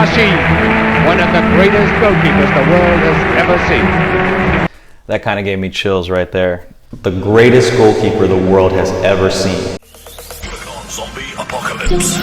Yashin, one of the greatest goalkeepers the world has ever seen. That kind of gave me chills right there. The greatest goalkeeper the world has ever seen. Zombie apocalypse.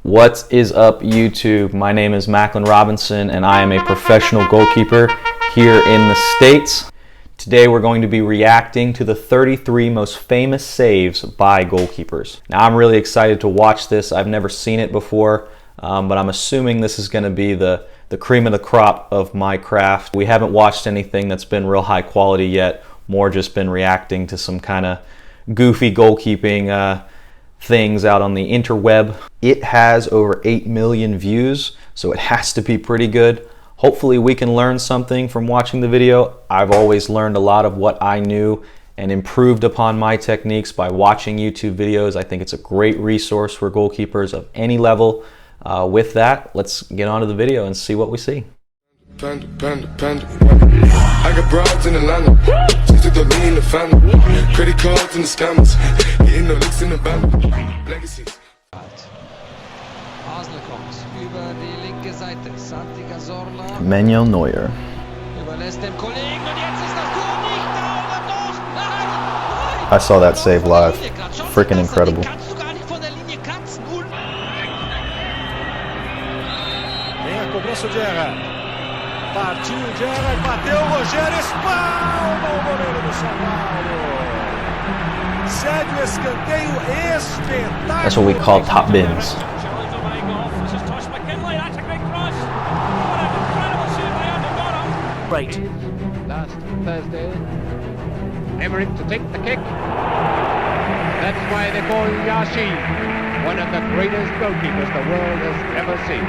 What is up, YouTube? My name is Macklin Robinson and I am a professional goalkeeper here in the States. Today we're going to be reacting to the 33 most famous saves by goalkeepers. Now I'm really excited to watch this. I've never seen it before, but I'm assuming this is going to be the cream of the crop of my craft. We haven't watched anything that's been real high quality yet, more just been reacting to some kind of goofy goalkeeping things out on the interweb. It has over 8 million views, so it has to be pretty good. Hopefully we can learn something from watching the video. I've always learned a lot of what I knew and improved upon my techniques by watching YouTube videos. I think it's a great resource for goalkeepers of any level. With that, let's get on to the video and see what we see. I got broads in Atlanta, just to the lean the family, credit cards and the scammers, getting the licks in the band, legacies. Über die linke Seite, Santi Cazorla. Manuel Neuer. Überlässt dem Kollegen und jetzt ist das Tor nicht da oder doch? Nein! I saw that save live. Freaking incredible. Kannst du gar nicht von der Linie kratzen. Vem a cobrança de Hart. Partiu de Hart, bateu o Rogério, espalma o goleiro do São Paulo. Cede o escanteio espetáculo. That's what we call top bins. Great. Last Thursday, Emmerich to take the kick. That's why they call Yashin, one of the greatest goalkeepers the world has ever seen.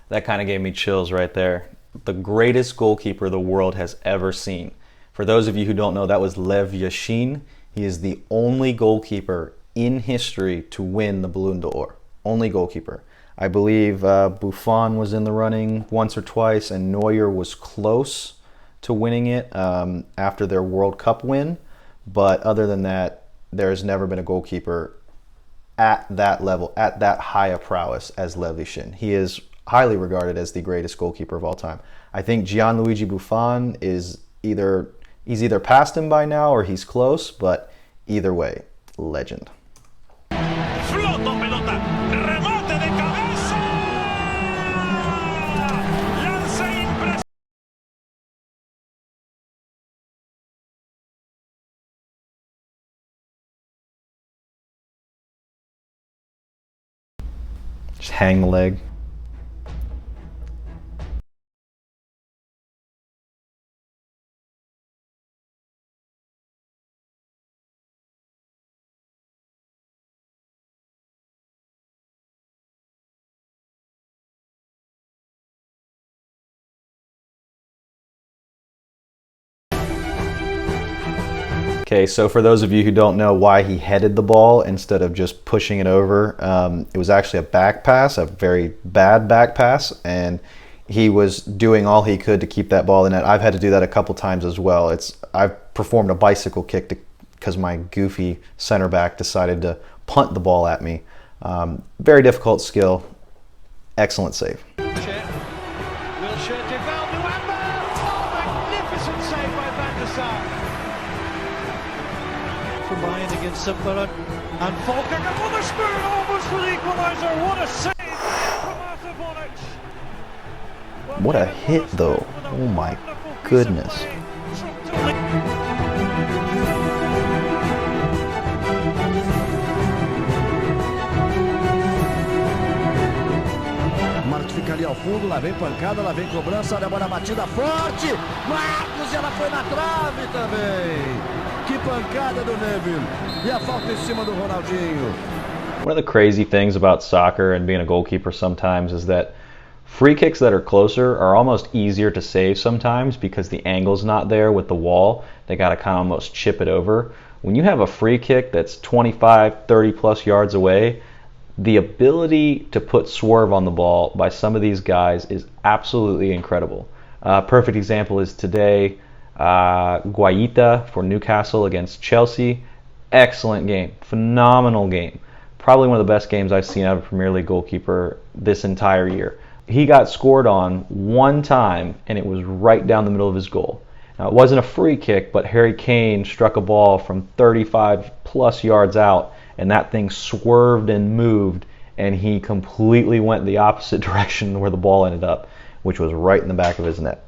That kind of gave me chills right there. The greatest goalkeeper the world has ever seen. For those of you who don't know, that was Lev Yashin. He is the only goalkeeper in history to win the Ballon d'Or. Only goalkeeper. I believe Buffon was in the running once or twice, and Neuer was close to winning it after their World Cup win. But other than that, there's never been a goalkeeper at that level, at that high a prowess as Lev Yashin. He is highly regarded as the greatest goalkeeper of all time. I think Gianluigi Buffon is he's either past him by now or he's close, but either way, legend. Just hang the leg. Okay, so for those of you who don't know why he headed the ball instead of just pushing it over, it was actually a back pass, a very bad back pass, and he was doing all he could to keep that ball in net. I've had to do that a couple times as well. I've performed a bicycle kick because my goofy center back decided to punt the ball at me. Very difficult skill. Excellent save. Against Simpler and Falking for the spoon, almost for the equaliser. What a save from Artur Boruc. What a hit though. Oh my goodness. Marcos fica ali ao fundo, lá vem pancada, lá vem cobrança, olha a bola batida forte. Marcos, e ela foi na trave também. Que pancada do Neville. E a falta em cima do Ronaldinho. One of the crazy things about soccer and being a goalkeeper sometimes is that free kicks that are closer are almost easier to save sometimes because the angle's not there with the wall. They got to kind of almost chip it over. When you have a free kick that's 25, 30 plus yards away, the ability to put swerve on the ball by some of these guys is absolutely incredible. Perfect example is today. Guaita for Newcastle against Chelsea. Excellent game. Phenomenal game. Probably one of the best games I've seen out of a Premier League goalkeeper this entire year. He got scored on one time, and it was right down the middle of his goal. Now, it wasn't a free kick, but Harry Kane struck a ball from 35 plus yards out, and that thing swerved and moved, and he completely went the opposite direction where the ball ended up, which was right in the back of his net.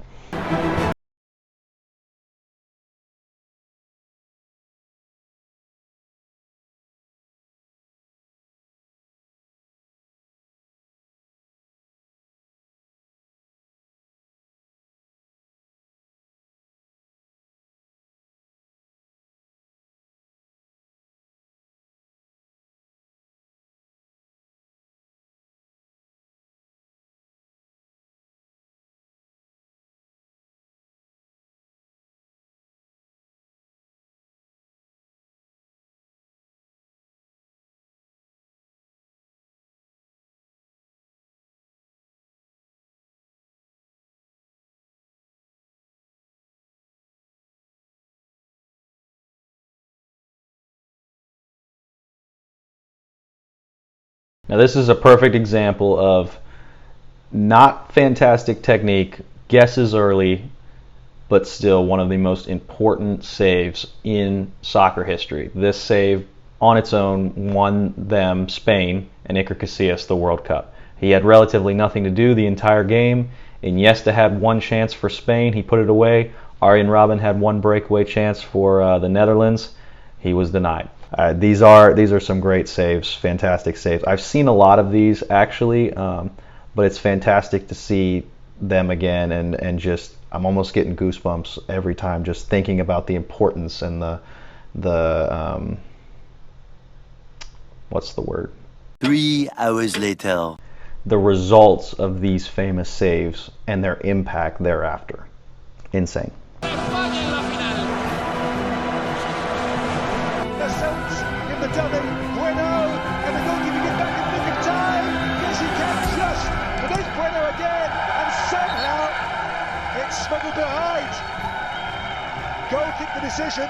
Now this is a perfect example of not fantastic technique, guesses early, but still one of the most important saves in soccer history. This save on its own won them, Spain, and Iker Casillas, the World Cup. He had relatively nothing to do the entire game. Iniesta had one chance for Spain. He put it away. Arjen Robben had one breakaway chance for the Netherlands. He was denied. These are some great saves, fantastic saves. I've seen a lot of these actually, but it's fantastic to see them again, and just I'm almost getting goosebumps every time just thinking about the importance and the what's the word? 3 hours later. The results of these famous saves and their impact thereafter. Insane. Smuggled behind. Goal kick the decision.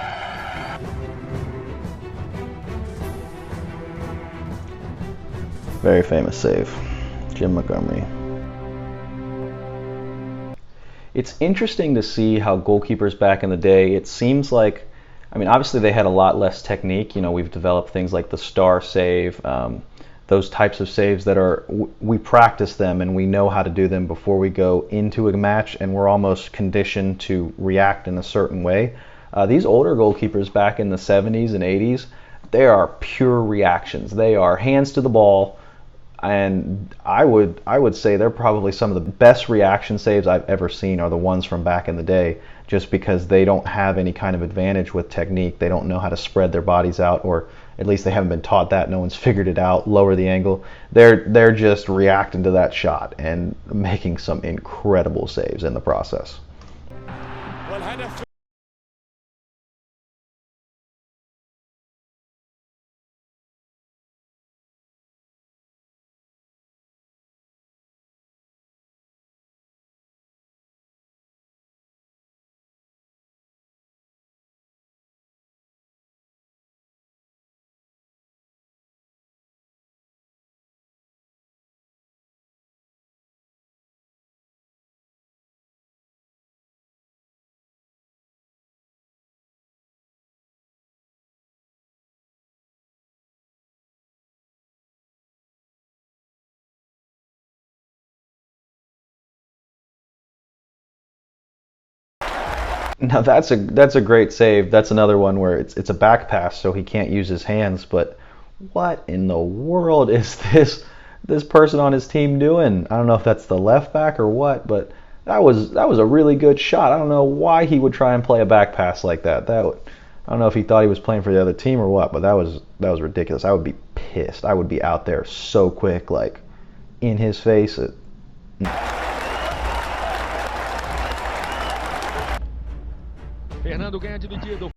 Very famous save. Jim Montgomery. It's interesting to see how goalkeepers back in the day, it seems like, I mean, obviously they had a lot less technique. You know, we've developed things like the star save, those types of saves that are, we practice them and we know how to do them before we go into a match, and we're almost conditioned to react in a certain way. These older goalkeepers back in the 70s and 80s, they are pure reactions. They are hands to the ball, and I would say they're probably some of the best reaction saves I've ever seen are the ones from back in the day, just because they don't have any kind of advantage with technique. They don't know how to spread their bodies out, or at least they haven't been taught that. No one's figured it out, lower the angle. They're just reacting to that shot and making some incredible saves in the process. Now that's a great save. That's another one where it's a back pass, so he can't use his hands. But what in the world is this person on his team doing? I don't know if that's the left back or what, but that was a really good shot. I don't know why he would try and play a back pass like that. I don't know if he thought he was playing for the other team or what, but that was ridiculous. I would be pissed. I would be out there so quick, like in his face. Fernando ganha dividido.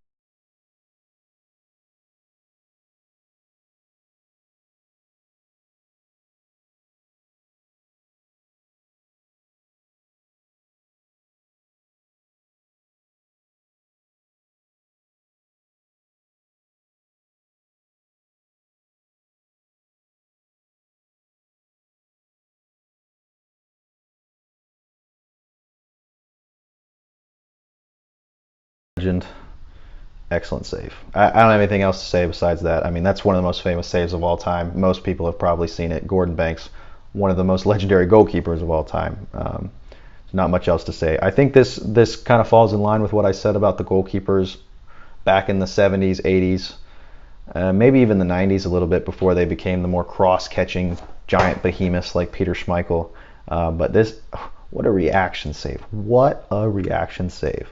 legend. Excellent save. I don't have anything else to say besides that. I mean, that's one of the most famous saves of all time. Most people have probably seen it. Gordon Banks, one of the most legendary goalkeepers of all time. Not much else to say. I think this kind of falls in line with what I said about the goalkeepers back in the 70s, 80s, maybe even the 90s a little bit before they became the more cross-catching giant behemoths like Peter Schmeichel. But this, what a reaction save. What a reaction save.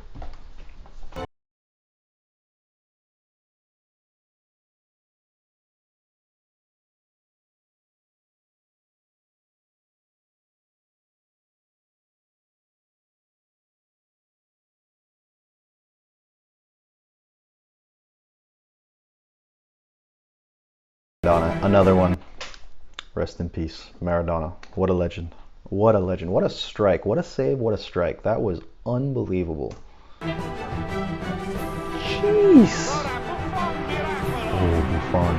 Maradona, another one. Rest in peace, Maradona. What a legend. What a legend. What a strike. What a save. What a strike. That was unbelievable. Jeez. Oh, Buffon.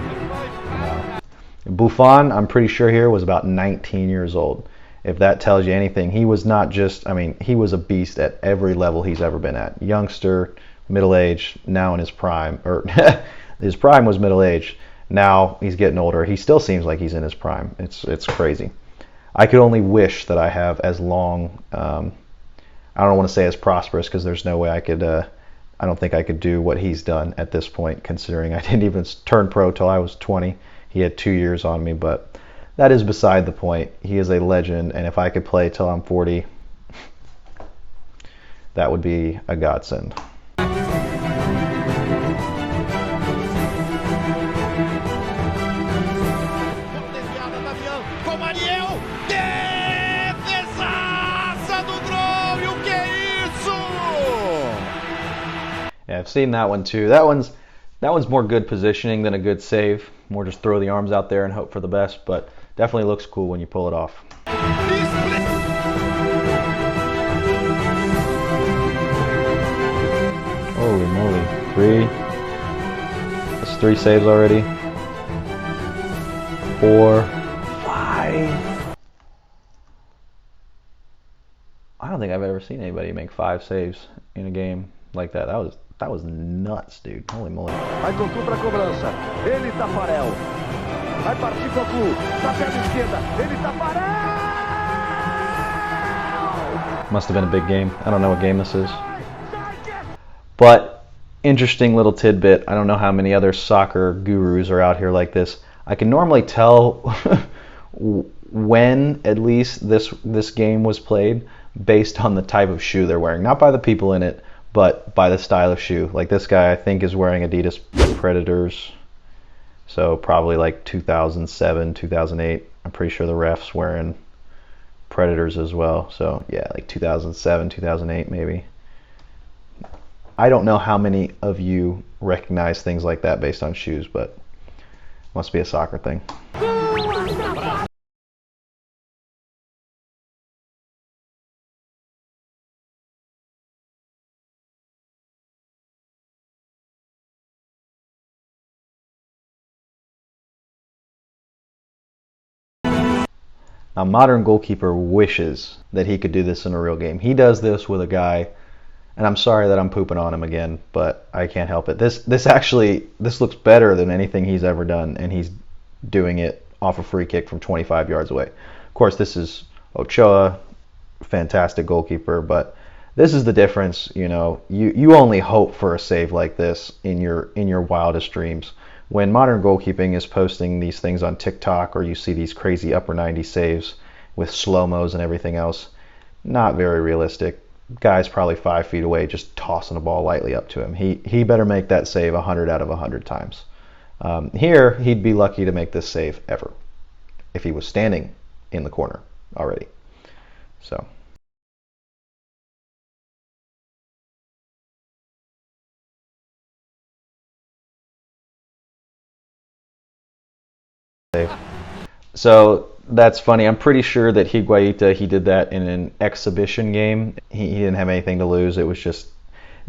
Wow. Buffon, I'm pretty sure here, was about 19 years old. If that tells you anything, he was not just, I mean, he was a beast at every level he's ever been at. Youngster, middle-aged, now in his prime. Or his prime was middle-aged. Now he's getting older. He still seems like he's in his prime. It's crazy. I could only wish that I have as long. I don't want to say as prosperous because there's no way I could. I don't think I could do what he's done at this point, considering I didn't even turn pro till I was 20. He had 2 years on me, but that is beside the point. He is a legend, and if I could play till I'm 40, that would be a godsend. Yeah, I've seen that one too. That one's more good positioning than a good save. More just throw the arms out there and hope for the best, but definitely looks cool when you pull it off. Holy moly. 3. That's 3 saves already. 4. 5. I don't think I've ever seen anybody make 5 saves in a game like that. That was nuts, dude. Holy moly. Vai Cocu para cobrança. Ele Tafarel. Vai partir Cocu. Na perna esquerda. Ele Tafarel. Must have been a big game. I don't know what game this is. But interesting little tidbit. I don't know how many other soccer gurus are out here like this. I can normally tell when at least this game was played based on the type of shoe they're wearing. Not by the people in it, but by the style of shoe. Like this guy, I think, is wearing Adidas Predators. So probably like 2007, 2008. I'm pretty sure the ref's wearing Predators as well. So yeah, like 2007, 2008 maybe. I don't know how many of you recognize things like that based on shoes, but must be a soccer thing. Now, modern goalkeeper wishes that he could do this in a real game. He does this with a guy, and I'm sorry that I'm pooping on him again, but I can't help it. This looks better than anything he's ever done, and he's doing it off a free kick from 25 yards away. Of course, this is Ochoa, fantastic goalkeeper, but this is the difference. You know, you only hope for a save like this in your wildest dreams. When modern goalkeeping is posting these things on TikTok, or you see these crazy upper 90 saves with slow-mos and everything else, not very realistic. Guy's probably 5 feet away just tossing a ball lightly up to him. He better make that save 100 out of 100 times. Here, he'd be lucky to make this save ever if he was standing in the corner already. So. So that's funny. I'm pretty sure that Higuita, he did that in an exhibition game. He didn't have anything to lose. It was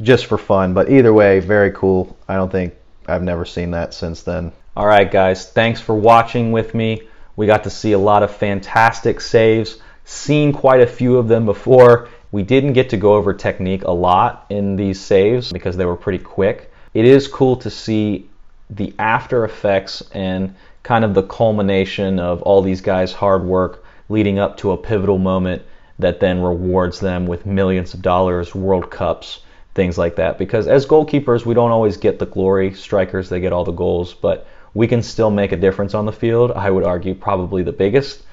just for fun. But either way, very cool. I've never seen that since then. All right, guys. Thanks for watching with me. We got to see a lot of fantastic saves. Seen quite a few of them before. We didn't get to go over technique a lot in these saves because they were pretty quick. It is cool to see the after effects and kind of the culmination of all these guys' hard work leading up to a pivotal moment that then rewards them with millions of dollars, World Cups, things like that. Because as goalkeepers, we don't always get the glory. Strikers, they get all the goals, but we can still make a difference on the field. I would argue probably the biggest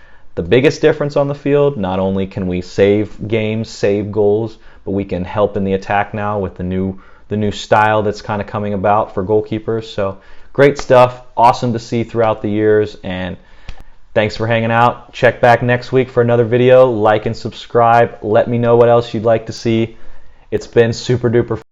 difference on the field. Not only can we save games, save goals, but we can help in the attack now with the new style that's kind of coming about for goalkeepers. So great stuff, awesome to see throughout the years, and thanks for hanging out. Check back next week for another video. Like and subscribe. Let me know what else you'd like to see. It's been super duper